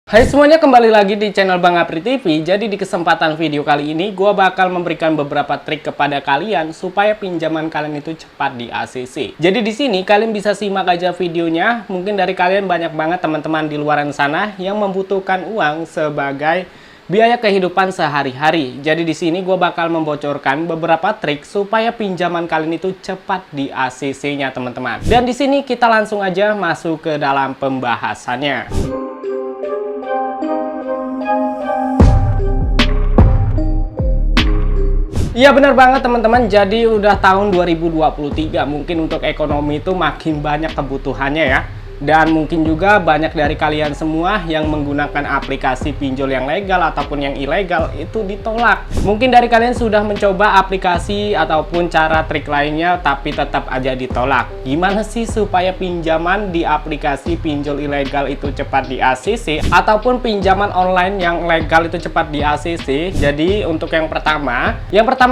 Hai semuanya, kembali lagi di channel Bang Apri TV. Jadi di kesempatan video kali ini gue bakal memberikan beberapa trik kepada kalian supaya pinjaman kalian itu cepat di ACC. Jadi di sini kalian bisa simak aja videonya. Mungkin dari kalian banyak banget teman-teman di luaran sana yang membutuhkan uang sebagai biaya kehidupan sehari-hari. Jadi di sini gue bakal membocorkan beberapa trik supaya pinjaman kalian itu cepat di ACC-nya teman-teman. Dan di sini kita langsung aja masuk ke dalam pembahasannya. Iya benar banget teman-teman, jadi udah tahun 2023, mungkin untuk ekonomi itu makin banyak kebutuhannya ya. Dan mungkin juga banyak dari kalian semua yang menggunakan aplikasi pinjol yang legal ataupun yang ilegal itu ditolak. Mungkin dari kalian sudah mencoba aplikasi ataupun cara trik lainnya tapi tetap aja ditolak. Gimana sih supaya pinjaman di aplikasi pinjol ilegal itu cepat di ACC ataupun pinjaman online yang legal itu cepat di ACC? Jadi untuk yang pertama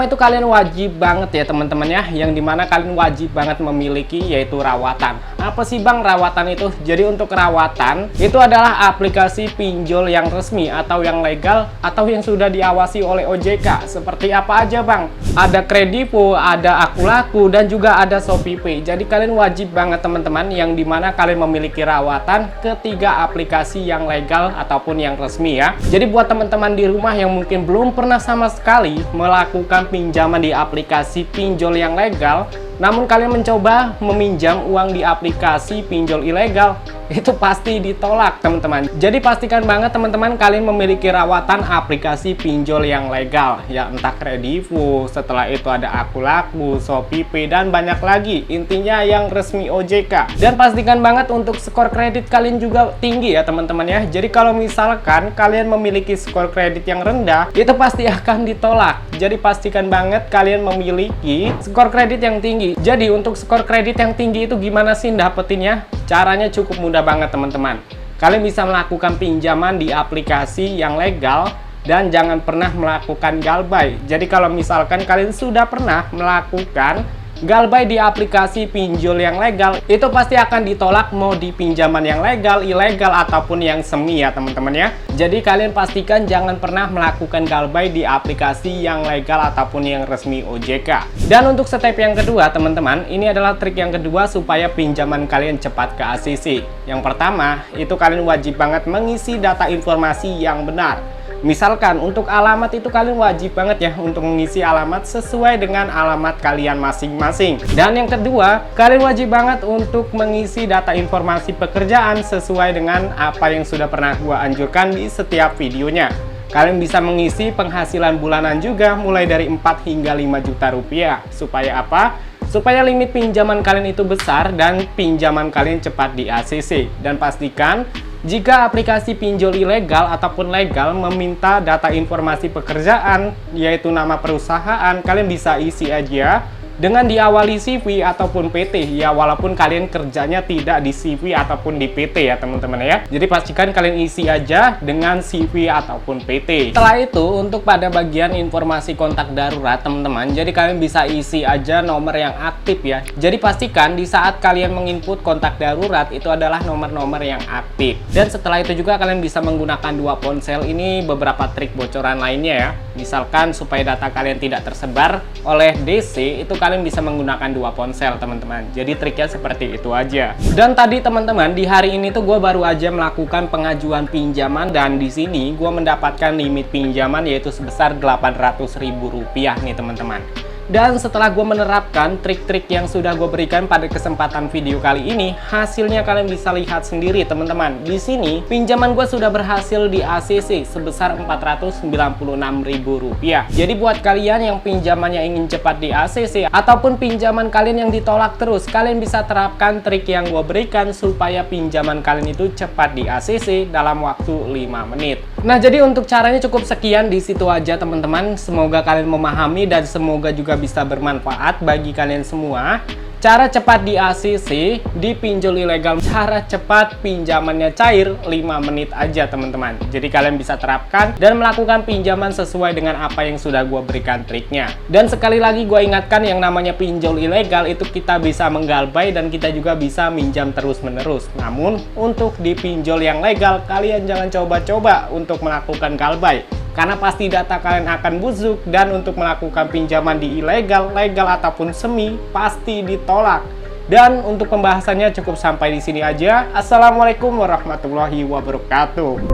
itu kalian wajib banget ya teman-teman ya, yang dimana kalian wajib banget memiliki yaitu rawatan. Apa sih bang rawatan itu? Jadi untuk rawatan itu adalah aplikasi pinjol yang resmi atau yang legal atau yang sudah diawasi oleh OJK. Seperti apa aja bang? Ada Kredivo, ada Akulaku, dan juga ada ShopeePay. Jadi kalian wajib banget teman-teman yang dimana kalian memiliki rawatan ketiga aplikasi yang legal ataupun yang resmi ya. Jadi buat teman-teman di rumah yang mungkin belum pernah sama sekali melakukan pinjaman di aplikasi pinjol yang legal, namun kalian mencoba meminjam uang di aplikasi pinjol ilegal, itu pasti ditolak teman-teman. Jadi pastikan banget teman-teman kalian memiliki rawatan aplikasi pinjol yang legal ya, entah Kredivo, setelah itu ada Akulaku, ShopeePay, dan banyak lagi, intinya yang resmi OJK. Dan pastikan banget untuk skor kredit kalian juga tinggi ya teman-teman ya. Jadi kalau misalkan kalian memiliki skor kredit yang rendah, itu pasti akan ditolak. Jadi pastikan banget kalian memiliki skor kredit yang tinggi. Jadi untuk skor kredit yang tinggi itu gimana sih dapetinnya? Caranya cukup mudah banget teman-teman. Kalian bisa melakukan pinjaman di aplikasi yang legal dan jangan pernah melakukan galbay. Jadi kalau misalkan kalian sudah pernah melakukan galbay di aplikasi pinjol yang legal, itu pasti akan ditolak mau di pinjaman yang legal, ilegal, ataupun yang semi ya teman-teman ya. Jadi kalian pastikan jangan pernah melakukan galbay di aplikasi yang legal ataupun yang resmi OJK. Dan untuk step yang kedua teman-teman, ini adalah trik yang kedua supaya pinjaman kalian cepat ke ACC. Yang pertama, itu kalian wajib banget mengisi data informasi yang benar. Misalkan untuk alamat itu kalian wajib banget ya untuk mengisi alamat sesuai dengan alamat kalian masing-masing. Dan yang kedua, kalian wajib banget untuk mengisi data informasi pekerjaan sesuai dengan apa yang sudah pernah gua anjurkan di setiap videonya. Kalian bisa mengisi penghasilan bulanan juga mulai dari 4 hingga 5 juta rupiah. Supaya apa? Supaya limit pinjaman kalian itu besar dan pinjaman kalian cepat di ACC. Dan pastikan jika aplikasi pinjol ilegal ataupun legal meminta data informasi pekerjaan, yaitu nama perusahaan, kalian bisa isi aja dengan diawali CV ataupun PT ya, walaupun kalian kerjanya tidak di CV ataupun di PT ya teman-teman ya. Jadi pastikan kalian isi aja dengan CV ataupun PT. Setelah itu untuk pada bagian informasi kontak darurat teman-teman, jadi kalian bisa isi aja nomor yang aktif ya. Jadi pastikan di saat kalian menginput kontak darurat itu adalah nomor-nomor yang aktif. Dan setelah itu juga kalian bisa menggunakan dua ponsel. Ini beberapa trik bocoran lainnya ya. Misalkan supaya data kalian tidak tersebar oleh DC, itu kalian bisa menggunakan dua ponsel teman-teman. Jadi triknya seperti itu aja. Dan tadi teman-teman di hari ini tuh gue baru aja melakukan pengajuan pinjaman, dan di sini gue mendapatkan limit pinjaman yaitu sebesar Rp800.000 nih teman-teman. Dan setelah gue menerapkan trik-trik yang sudah gue berikan pada kesempatan video kali ini, hasilnya kalian bisa lihat sendiri teman-teman. Di sini pinjaman gue sudah berhasil di ACC sebesar Rp496.000. Jadi buat kalian yang pinjamannya ingin cepat di ACC ataupun pinjaman kalian yang ditolak terus, kalian bisa terapkan trik yang gue berikan supaya pinjaman kalian itu cepat di ACC dalam waktu 5 menit. Nah, jadi untuk caranya cukup sekian, di situ aja teman-teman. Semoga kalian memahami dan semoga juga bisa bermanfaat bagi kalian semua. Cara cepat di ACC, di pinjol ilegal, cara cepat pinjamannya cair 5 menit aja teman-teman. Jadi kalian bisa terapkan dan melakukan pinjaman sesuai dengan apa yang sudah gue berikan triknya. Dan sekali lagi gue ingatkan, yang namanya pinjol ilegal itu kita bisa menggalbay dan kita juga bisa minjam terus-menerus. Namun untuk di pinjol yang legal, kalian jangan coba-coba untuk melakukan galbay, karena pasti data kalian akan busuk, dan untuk melakukan pinjaman di ilegal, legal ataupun semi pasti ditolak. Dan untuk pembahasannya cukup sampai di sini aja. Assalamualaikum warahmatullahi wabarakatuh.